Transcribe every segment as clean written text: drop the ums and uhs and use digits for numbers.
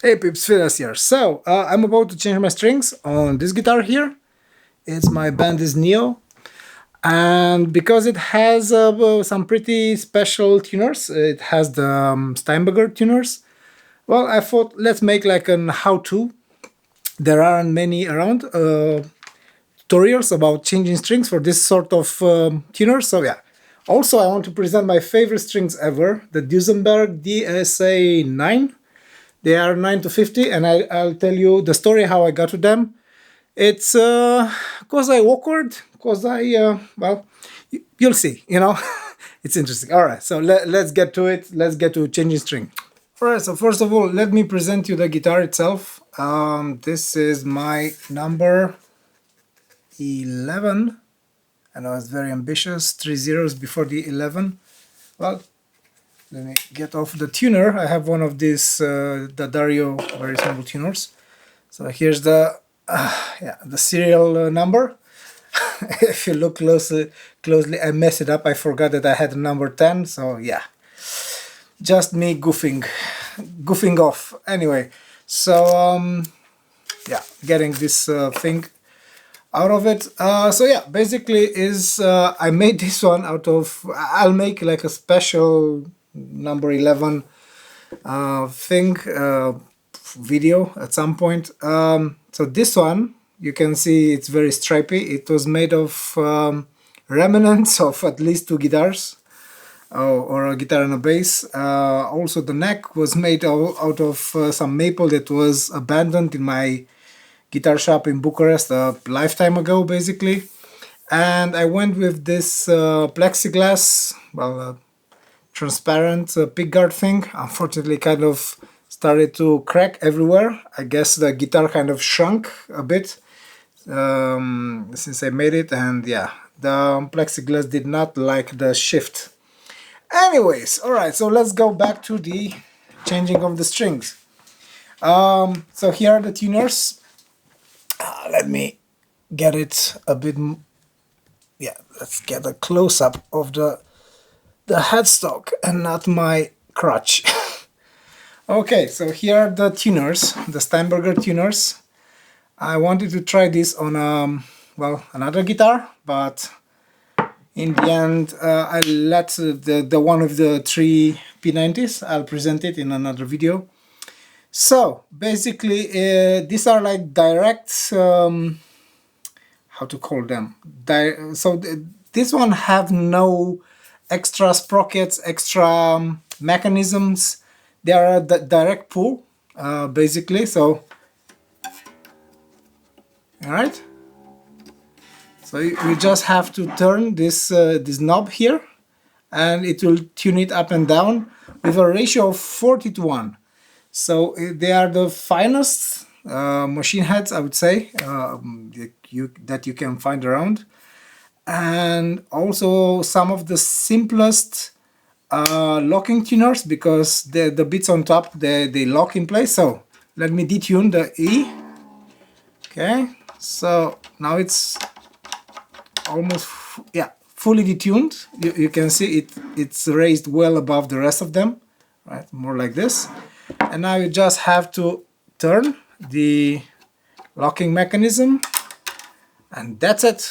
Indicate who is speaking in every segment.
Speaker 1: Hey peeps, Phineas here. So, I'm about to change my strings on this guitar here. It's my band is Neo. And because it has some pretty special tuners, it has the Steinberger tuners. Well, I thought let's make like an how-to. There aren't many around tutorials about changing strings for this sort of tuners. So yeah. Also, I want to present my favorite strings ever, the Duesenberg DSA 9. They are 9 to 50, and I'll tell you the story how I got to them. It's cause I awkward, cause well, you'll see. It's interesting. All right, so let's get to it. Let's get to changing string. All right, so first of all, let me present you the guitar itself. This is my number 11, and I was very ambitious. 3 zeros before the 11. Well, let me get off the tuner. I have one of these the Dario very simple tuners. So here's the the serial number. If you look closely, I messed it up. I forgot that I had number 10. So yeah, just me goofing off. Anyway, so yeah, getting this thing out of it. So yeah, basically is I made this one out of. I'll make like a special number 11 thing video at some point. So this one, you can see it's very stripy. It was made of remnants of at least 2 guitars, or a guitar and a bass. Also the neck was made out of some maple that was abandoned in my guitar shop in Bucharest a lifetime ago, basically. And I went with this plexiglass, well, transparent pickguard thing. Unfortunately, kind of started to crack everywhere. I guess the guitar kind of shrunk a bit since I made it, and yeah, the plexiglass did not like the shift. Anyways, all right, so let's go back to the changing of the strings. So here are the tuners. Let me get it a bit. Yeah, let's get a close up of the headstock and not my crotch. Okay, so here are the tuners, the Steinberger tuners. I wanted to try this on well, another guitar, but in the end I let the one of the 3 P90s. I'll present it in another video. So basically these are like direct how to call them, this one have no extra sprockets, extra mechanisms. They are a direct pull, basically. So, all right. So you just have to turn this this knob here, and it will tune it up and down with a ratio of 40 to 1. So they are the finest machine heads, I would say, that you can find around, and also some of the simplest locking tuners, because the bits on top they lock in place. So let me detune the E. Okay, so now it's almost fully detuned. You can see it's raised well above the rest of them, right? More like this. And now you just have to turn the locking mechanism, and that's it.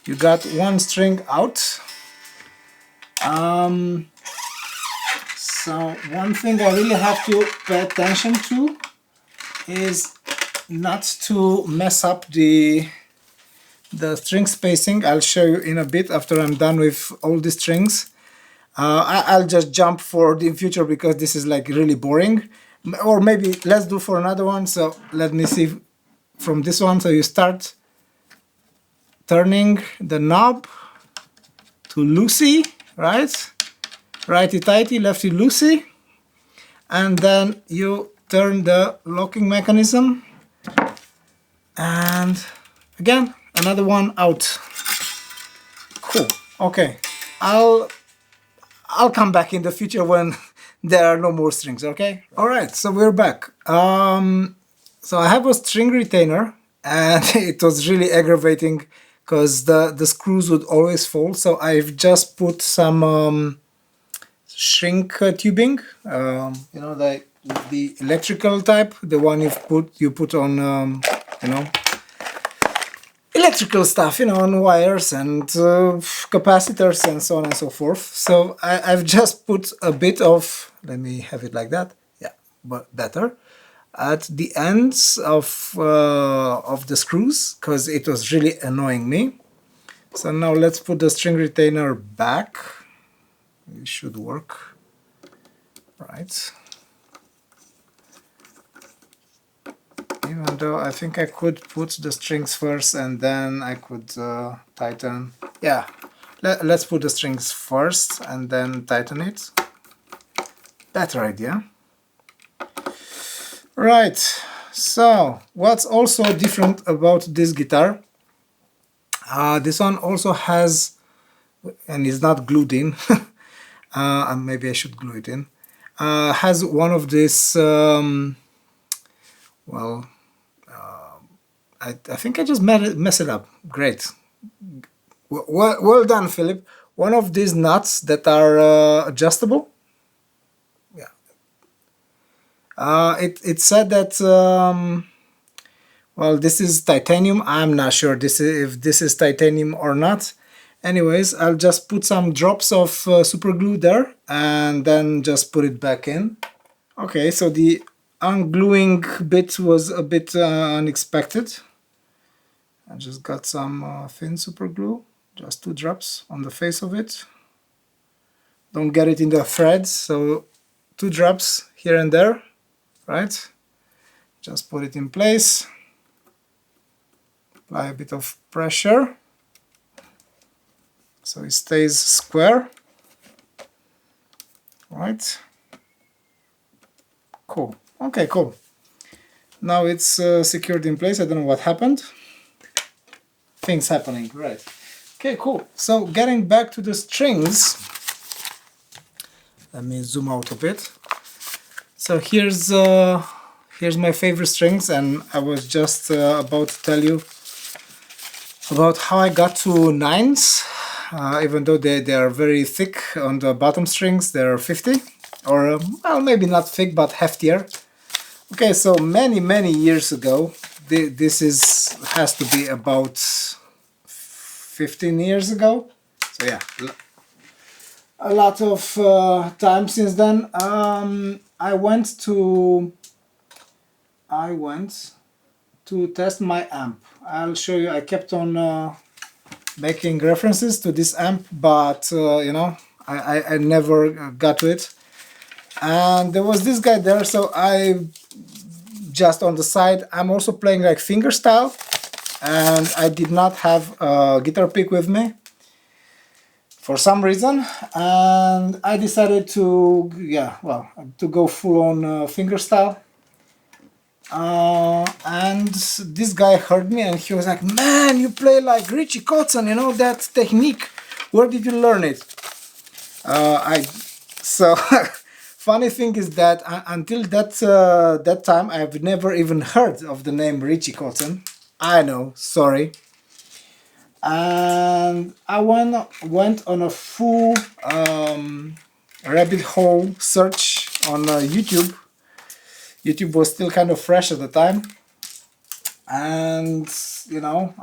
Speaker 1: You got one string out. So one thing I really have to pay attention to is not to mess up the string spacing. I'll show you in a bit after I'm done with all the strings. I'll just jump for the future because this is like really boring. Or maybe let's do for another one. So let me see from this one. So you start turning the knob to loosey, right? Righty tighty, lefty loosey, and then you turn the locking mechanism, and again another one out. Cool. Okay, I'll come back in the future when there are no more strings. Okay. All right. So we're back. So I have a string retainer, and it was really aggravating because the screws would always fall. So I've just put some shrink tubing, you know, the electrical type, the one you put on, you know, electrical stuff, you know, on wires and capacitors and so on and so forth. So I've just put a bit of, let me have it like that, yeah, but better, at the ends of the screws, because it was really annoying me. So now let's put the string retainer back. It should work, right? Even though I think I could put the strings first and then I could tighten. Yeah, let's put the strings first and then tighten it. Better idea. Right, so what's also different about this guitar? This one also has, and is not glued in, and maybe I should glue it in, has one of these, well, I think I just messed it up. Great. Well done, Philip. One of these nuts that are adjustable. Yeah. It said that, well, this is titanium. I'm not sure if this is titanium or not. Anyways, I'll just put some drops of super glue there and then just put it back in. Okay, so the ungluing bit was a bit unexpected. I just got some thin super glue, just 2 drops on the face of it. Don't get it in the threads, so 2 drops here and there, right? Just put it in place. Apply a bit of pressure so it stays square. Right? Cool. Okay, cool. Now it's secured in place. I don't know what happened. Things happening, right? Okay, cool. So getting back to the strings, let me zoom out a bit. So here's my favorite strings, and I was just about to tell you about how I got to 9s, even though they are very thick on the bottom strings. They're 50, or well, maybe not thick, but heftier. Okay, so many years ago, this has to be about 15 years ago. So yeah, a lot of time since then. I went to test my amp. I'll show you. I kept on making references to this amp, but you know, I never got to it. And there was this guy there, so I just on the side, I'm also playing like fingerstyle, and I did not have a guitar pick with me for some reason, and I decided to, yeah, well, to go full on fingerstyle. And this guy heard me and he was like, "Man, you play like Richie Kotzen, you know, that technique. Where did you learn it?" So funny thing is that until that time I've never even heard of the name Richie Kotzen. I know, sorry. And I went on a full rabbit hole search on YouTube. YouTube was still kind of fresh at the time, and you know,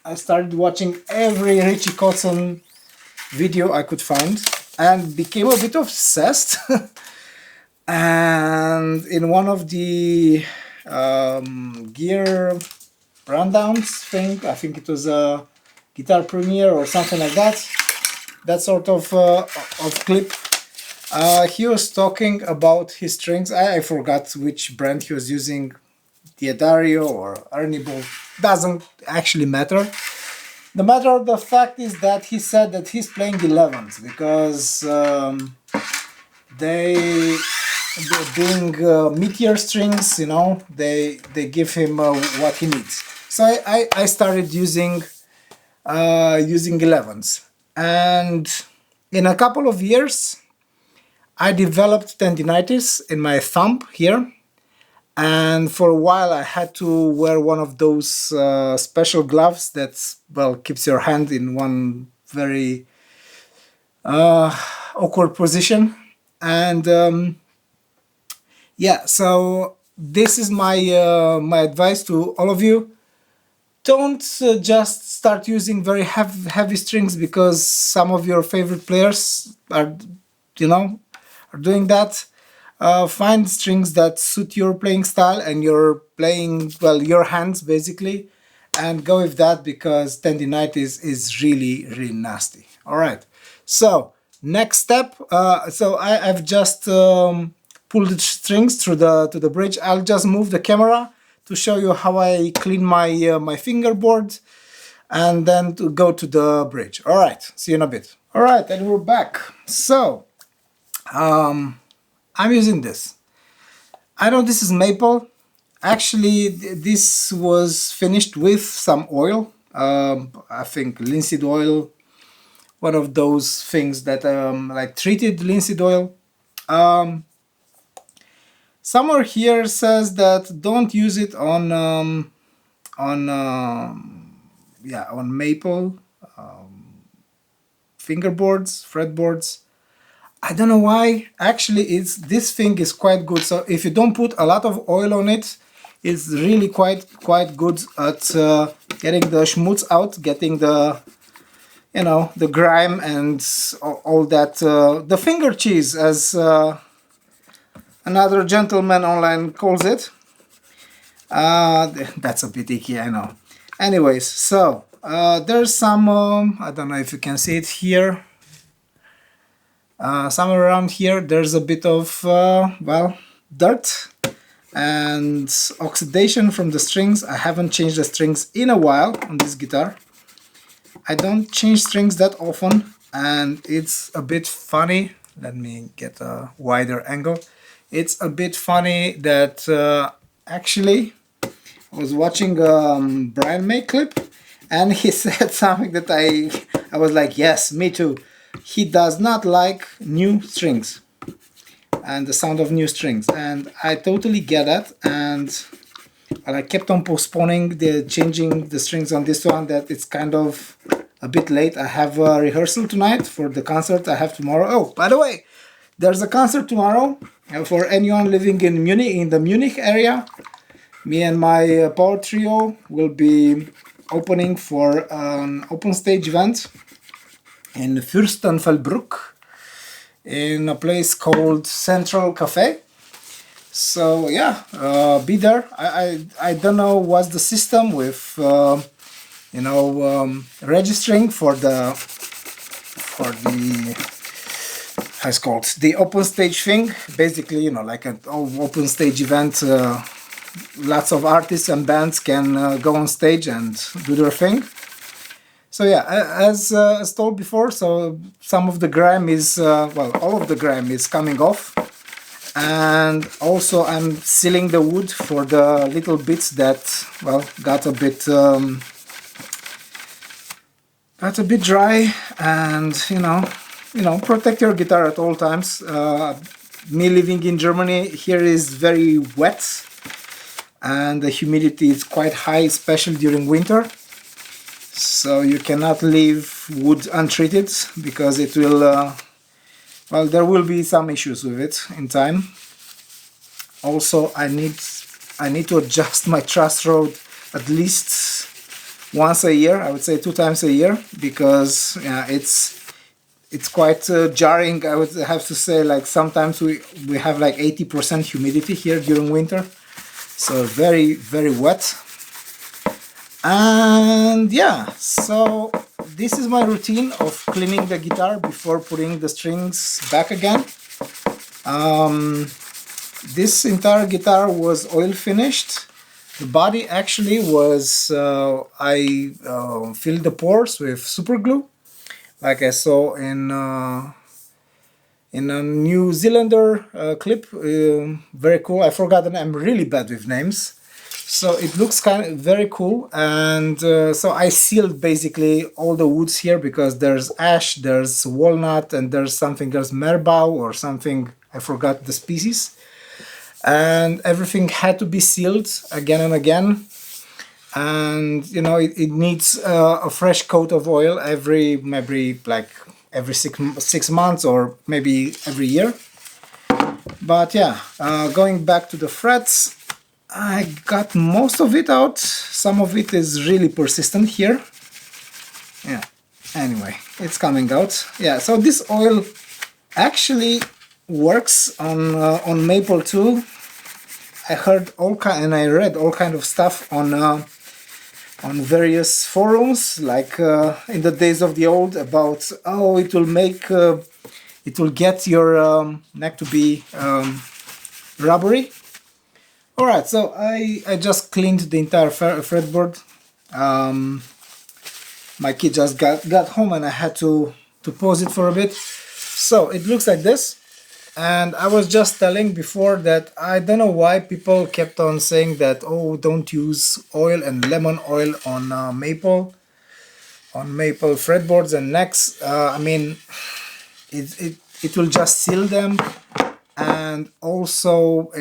Speaker 1: I started watching every Richie Kotzen video I could find and became a bit obsessed. And in one of the gear rundowns thing, I think it was a guitar premiere or something like that sort of clip, he was talking about his strings. I forgot which brand he was using, Diodario or Ernie-Ball, doesn't actually matter. The matter of the fact is that he said that he's playing 11s because being meteor strings, you know, they give him what he needs. So I started using 11s, and in a couple of years I developed tendinitis in my thumb here, and for a while I had to wear one of those special gloves that, well, keeps your hand in one very awkward position. And yeah, so this is my my advice to all of you. Don't just start using very heavy strings because some of your favorite players are, you know, are doing that. Find strings that suit your playing style and your playing, well, your hands basically, and go with that because tendinitis is really, really nasty. All right. So next step. I've just pulled the strings through the to the bridge. I'll just move the camera to show you how I clean my my fingerboard, and then to go to the bridge. All right. See you in a bit. All right, and we're back. So I'm using this. I know this is maple. Actually, this was finished with some oil. I think linseed oil, one of those things that like treated linseed oil. Somewhere here says that don't use it on yeah, on maple fingerboards, fretboards. I don't know why. Actually, it's this thing is quite good. So if you don't put a lot of oil on it, it's really quite good at getting the schmutz out, getting the, you know, the grime and all that, the finger cheese, as another gentleman online calls it. That's a bit icky, I know. Anyways, so there's some I don't know if you can see it here. Somewhere around here there's a bit of well, dirt and oxidation from the strings. I haven't changed the strings in a while on this guitar. I don't change strings that often, and it's a bit funny. Let me get a wider angle. It's a bit funny that actually I was watching Brian May clip, and he said something that I was like, yes, me too. He does not like new strings and the sound of new strings, and I totally get that. And I kept on postponing the changing the strings on this one, that it's kind of a bit late. I have a rehearsal tonight for the concert I have tomorrow. Oh, by the way, there's a concert tomorrow for anyone living in Munich, in the Munich area. Me and my power trio will be opening for an open stage event in Fürstenfeldbruck in a place called Central Cafe. So yeah, be there. I don't know what's the system with you know, registering for the how it's called, the open stage thing. Basically, you know, like an open stage event. Lots of artists and bands can go on stage and do their thing. So yeah, as told before, so some of the grime is, well, all of the grime is coming off. And also I'm sealing the wood for the little bits that, well, got a bit dry. And you know, protect your guitar at all times. Me living in Germany, here is very wet, and the humidity is quite high, especially during winter. So you cannot leave wood untreated because it will, well, there will be some issues with it in time. Also, I need to adjust my truss rod at least once a year. I would say 2 times a year, because it's quite jarring. I would have to say, like, sometimes we have like 80% humidity here during winter. So very, very wet. And yeah, so this is my routine of cleaning the guitar before putting the strings back again. This entire guitar was oil finished. The body actually was, I filled the pores with superglue, like I saw in a New Zealander clip. Very cool. I forgot the name. I'm really bad with names. So it looks kind of very cool. And so I sealed basically all the woods here, because there's ash, there's walnut, and there's merbau or something, I forgot the species. And everything had to be sealed again and again. And you know, it needs a fresh coat of oil maybe like every 6 months, or maybe every year. But yeah, going back to the frets, I got most of it out. Some of it is really persistent here. Yeah, anyway, it's coming out. Yeah, so this oil actually works on maple too. I heard and I read all kind of stuff on various forums, like in the days of the old, about it will make it will get your neck to be rubbery. All right, so I just cleaned the entire fretboard. My kid just got home and I had to pause it for a bit. So it looks like this. And I was just telling before that I don't know why people kept on saying that, oh, don't use oil and lemon oil on maple fretboards and necks. I mean, it will just seal them, and also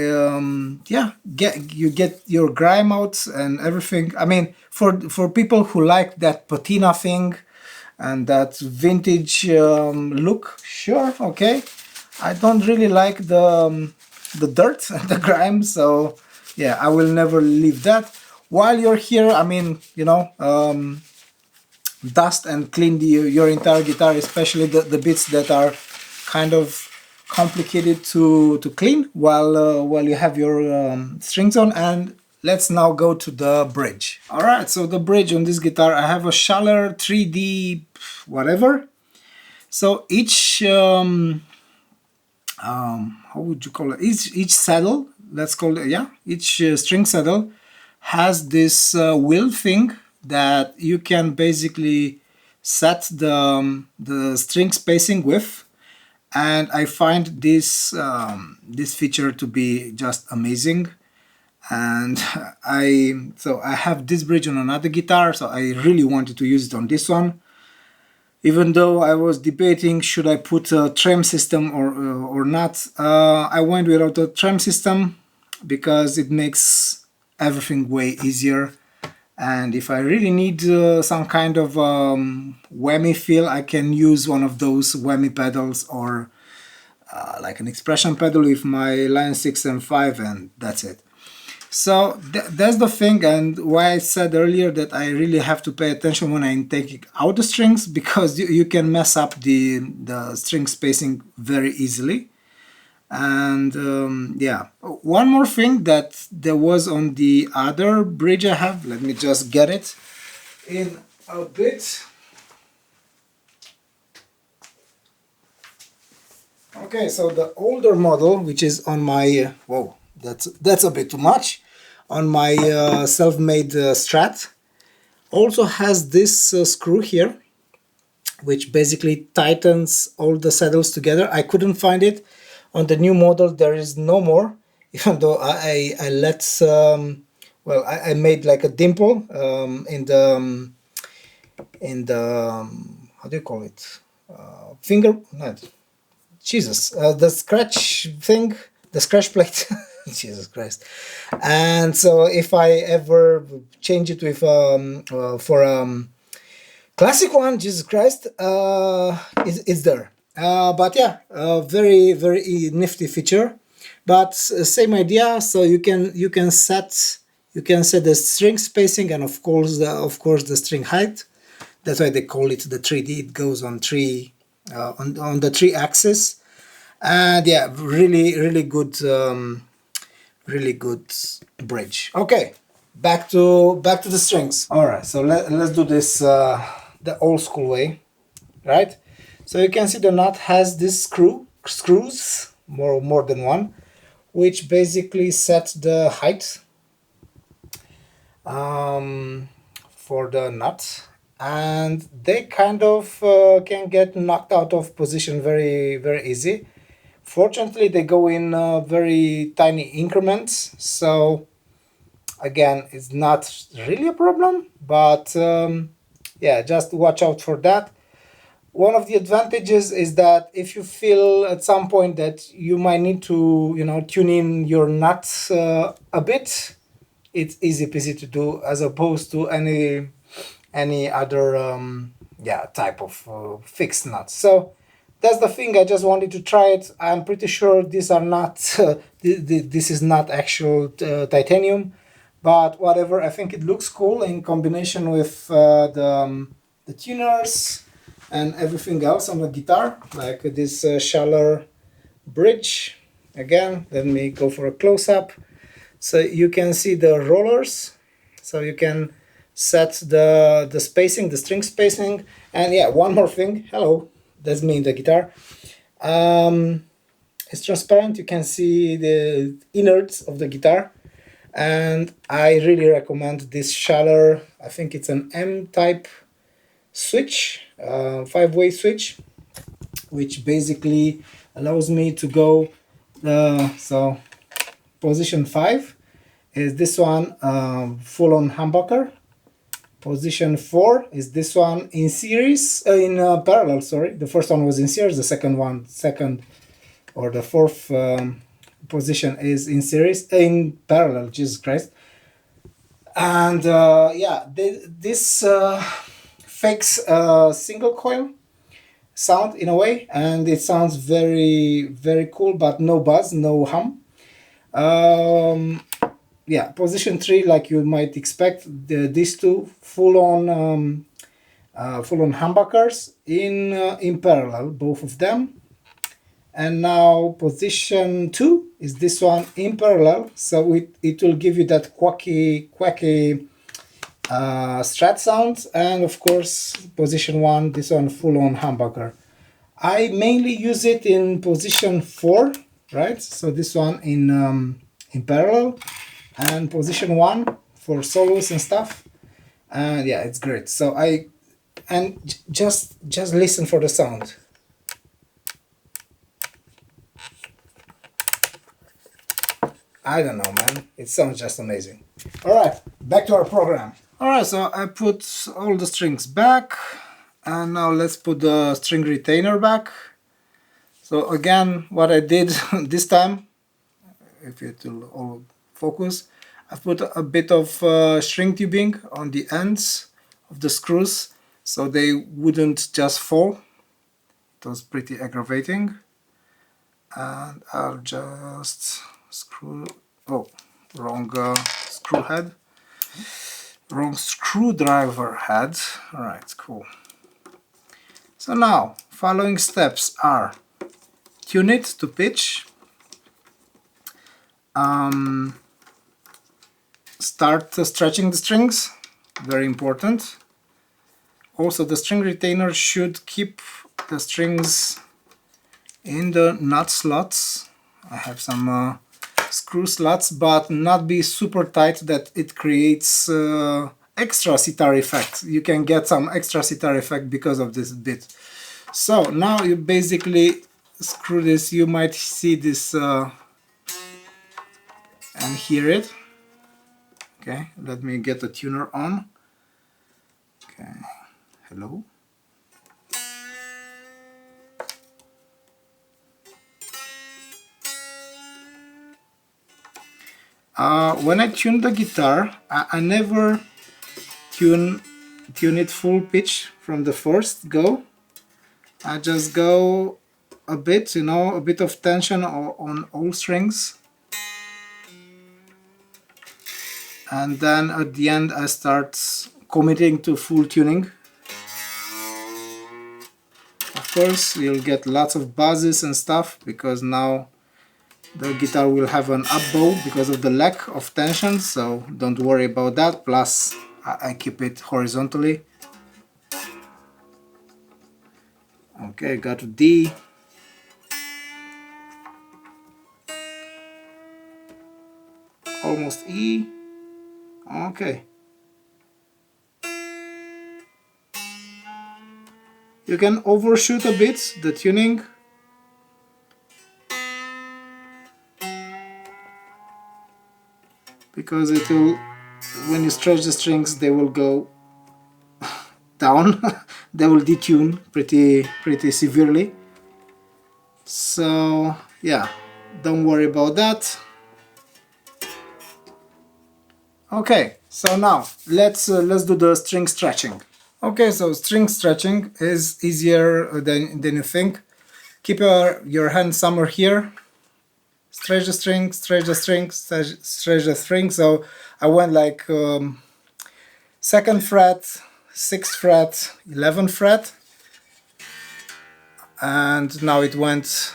Speaker 1: yeah, you get your grime out and everything. I mean, for people who like that patina thing and that vintage look, sure, okay. I don't really like the dirt and the grime, so yeah, I will never leave that. While you're here, I mean, you know, dust and clean your entire guitar, especially the bits that are kind of complicated to clean while you have your strings on. And let's now go to the bridge. All right, so the bridge on this guitar, I have a Schaller 3D whatever. So each how would you call it? Each saddle, let's call it, yeah, each string saddle has this wheel thing that you can basically set the string spacing with, and I find this this feature to be just amazing. And I have this bridge on another guitar, so I really wanted to use it on this one. Even though I was debating should I put a trem system or not, I went without a trem system because it makes everything way easier. And if I really need some kind of whammy feel, I can use one of those whammy pedals, or like an expression pedal with my line 6 and 5, and that's it. So that's the thing, and why I said earlier that I really have to pay attention when I'm taking out the strings, because you can mess up the string spacing very easily. And yeah, one more thing that there was on the other bridge I have, let me just get it in a bit. Okay, so the older model, which is on my whoa, that's a bit too much, on my self-made Strat, also has this screw here, which basically tightens all the saddles together. I couldn't find it on the new model. There is no more, even though I let well, I made like a dimple in the how do you call it, finger, not Jesus, the scratch thing, the scratch plate. Jesus Christ. And so if I ever change it with for classic one, Jesus Christ, it's there. But yeah, very nifty feature. But same idea. So you can set the string spacing, and of course the string height. That's why they call it the 3D. It goes on three on the 3 axis. And yeah, really good bridge. Okay, back to the strings. All right, so let's do this the old school way, right? So you can see the nut has this screws, more than one, which basically set the height for the nut, and they kind of can get knocked out of position very easy. Fortunately, they go in very tiny increments, so again, it's not really a problem, but yeah, just watch out for that. One of the advantages is that if you feel at some point that you might need to, you know, tune in your nuts a bit, it's easy peasy to do, as opposed to any other yeah, type of fixed nuts. So that's the thing. I just wanted to try it. I'm pretty sure these are not this is not actual titanium, but whatever. I think it looks cool in combination with the tuners and everything else on the guitar, like this Schaller bridge. Again, let me go for a close-up. So you can see the rollers, so you can set the spacing, the string spacing. And yeah, one more thing. Hello, that's me in the guitar. It's transparent. You can see the innards of the guitar. And I really recommend this Schaller. I think it's an M-type switch, 5-way switch, which basically allows me to go so position 5 is this one, full on humbucker. Position 4 is this one in series, in parallel, sorry. The first one was in series, the second or the fourth position is in series, in parallel, Jesus Christ. And yeah, this fakes a single coil sound in a way, and it sounds very, very cool, but no buzz, no hum. Yeah, position 3, like you might expect, these two full-on humbuckers in parallel, both of them. And now position 2 is this one in parallel, so it will give you that quacky strat sound. And of course, position 1, this one full-on humbucker. I mainly use it in position 4, right? So this one in parallel, and position 1 for solos and stuff. And yeah, it's great. So just listen for the sound. I don't know, man. It sounds just amazing. All right, back to our program. All right, so I put all the strings back, and now let's put the string retainer back. So again, what I did this time, if it will all focus, I put a bit of string tubing on the ends of the screws so they wouldn't just fall. It was pretty aggravating. And I'll just screw, oh, wrong screw head, wrong screwdriver head. All right, cool. So now, following steps are tune it to pitch, start stretching the strings, very important. Also, the string retainer should keep the strings in the nut slots. I have some screw slots, but not be super tight that it creates extra sitar effect. You can get some extra sitar effect because of this bit. So now you basically screw this. You might see this and hear it. Okay, let me get the tuner on. Okay, hello. When I tune the guitar, I never tune it full pitch from the first go. I just go a bit, you know, a bit of tension on all strings. And then at the end I start committing to full tuning. Of course, you'll get lots of buzzes and stuff because now the guitar will have an up bow because of the lack of tension, so don't worry about that. Plus, I keep it horizontally. Okay, got to D. Almost E. Okay. You can overshoot a bit the tuning. Because it will, when you stretch the strings, they will go down. They will detune pretty severely. So yeah, don't worry about that. Okay, so now let's do the string stretching. Okay, so string stretching is easier than you think. Keep your hand somewhere here. Stretch the string, stretch the string, stretch the string. So I went like 2nd fret, 6th fret, 11th fret, and now it went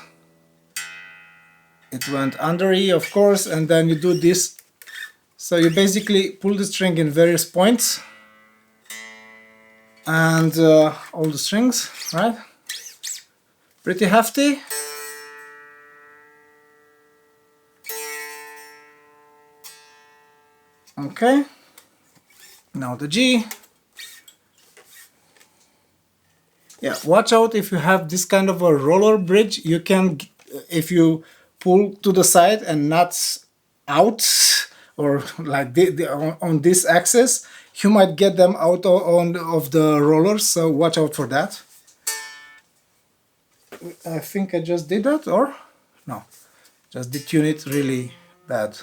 Speaker 1: under E, of course, and then you do this. So you basically pull the string in various points and all the strings, right? Pretty hefty. Okay, now the G. Yeah, watch out if you have this kind of a roller bridge. You can, if you pull to the side and not out, or like on this axis, you might get them out of the rollers, so watch out for that. I think I just did that, or no, just detune it really bad.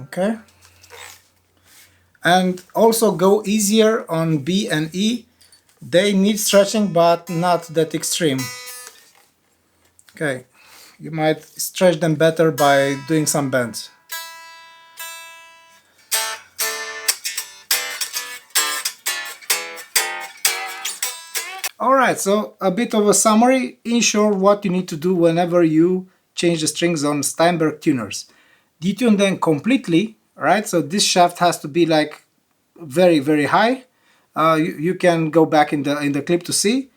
Speaker 1: Okay, and also go easier on B and E. They need stretching, but not that extreme. Okay, you might stretch them better by doing some bends. Alright, so a bit of a summary. In short, what you need to do whenever you change the strings on Steinberger tuners. Detune them completely, right? So this shaft has to be like very, very high. You can go back in the clip to see.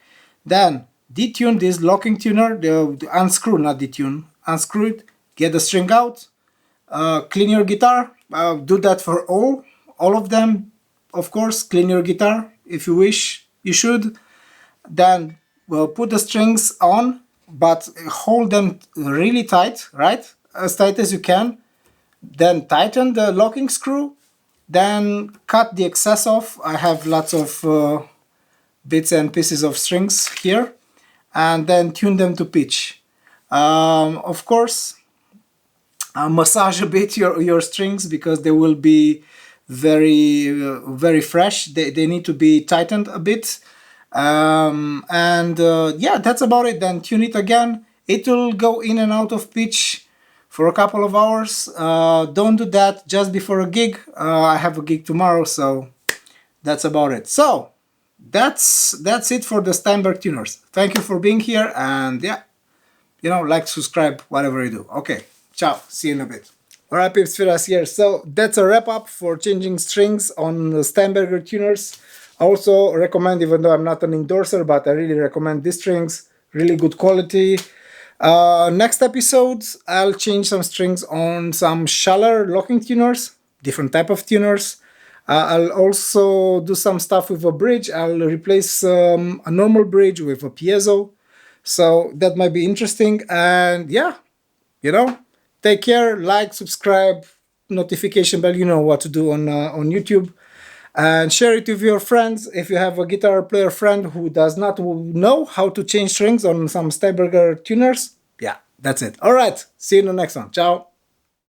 Speaker 1: Then detune this locking tuner, the unscrew, not detune, unscrew it, get the string out, clean your guitar, do that for all of them, of course. Clean your guitar if you wish, you should. Then put the strings on, but hold them really tight, right? As tight as you can. Then tighten the locking screw, then cut the excess off. I have lots of bits and pieces of strings here, and then tune them to pitch. Of course, massage a bit your strings because they will be very very fresh. They need to be tightened a bit, and yeah, that's about it. Then tune it again. It will go in and out of pitch for a couple of hours. Don't do that just before a gig. I have a gig tomorrow, so that's about it. So that's it for the Steinberger tuners. Thank you for being here, and yeah, like, subscribe, whatever you do. Okay, ciao, see you in a bit. Alright, peeps, Firas here. So that's a wrap up for changing strings on the Steinberger tuners. I also recommend, even though I'm not an endorser, but I really recommend these strings. Really good quality. Next episode, I'll change some strings on some Schaller locking tuners, different type of tuners. I'll also do some stuff with a bridge. I'll replace a normal bridge with a piezo. So that might be interesting. And yeah, take care, like, subscribe, notification bell, you know what to do on YouTube. And share it with your friends. If you have a guitar player friend who does not know how to change strings on some Steinberger tuners, yeah, that's it. All right, see you in the next one. Ciao.